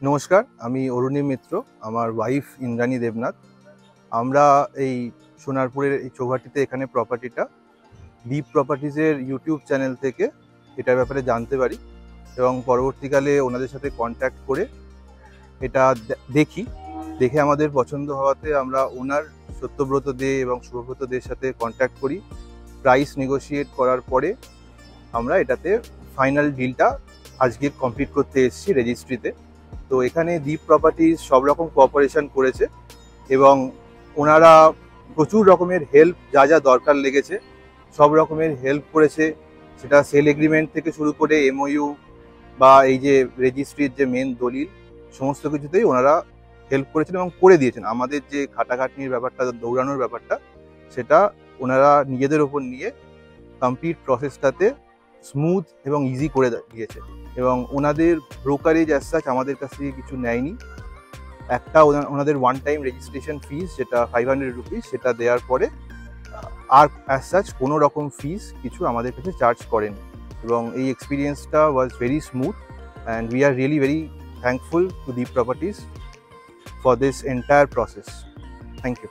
নমস্কার, আমি অরুণী মিত্র, আমার ওয়াইফ ইন্দ্রাণী দেবনাথ। আমরা এই সোনারপুরের এই চৌহাটিতে এখানে প্রপার্টিটা দীপ প্রপার্টিজের ইউটিউব চ্যানেল থেকে এটার ব্যাপারে জানতে পারি এবং পরবর্তীকালে ওনাদের সাথে কন্ট্যাক্ট করে এটা দেখে আমাদের পছন্দ হওয়াতে আমরা ওনার সত্যব্রত দে এবং শুভব্রত দের সাথে কন্ট্যাক্ট করি। প্রাইস নেগোশিয়েট করার পরে আমরা এটাতে ফাইনাল ডিলটা আজকে কমপ্লিট করতে এসেছি রেজিস্ট্রিতে। তো এখানে দীপ প্রপার্টিজ সব রকম কোঅপারেশন করেছে এবং ওনারা প্রচুর রকমের হেল্প যা যা দরকার লেগেছে সব রকমের হেল্প করেছে। সেটা সেল এগ্রিমেন্ট থেকে শুরু করে এমওইউ বা এই যে রেজিস্ট্রির যে মেন দলিল, সমস্ত কিছুতেই ওনারা হেল্প করেছেন এবং করে দিয়েছেন। আমাদের যে খাটাখাটনির ব্যাপারটা, দৌড়ানোর ব্যাপারটা, সেটা ওনারা নিজেদের ওপর নিয়ে কমপ্লিট প্রসেসটাতে স্মুথ এবং ইজি করে দিয়েছে। এবং ওনাদের ব্রোকারেজ অ্যাজ সাচ আমাদের কাছ থেকে কিছু নেয়নি। একটা ওনাদের ওয়ান টাইম রেজিস্ট্রেশন ফিস যেটা 500 রুপিস, সেটা দেওয়ার পরে আর অ্যাজ সাচ কোনো রকম ফিস কিছু আমাদের কাছে চার্জ করেন। এবং এই এক্সপিরিয়েন্সটা was very smooth and we are really very thankful to Deep properties for this entire process. Thank you.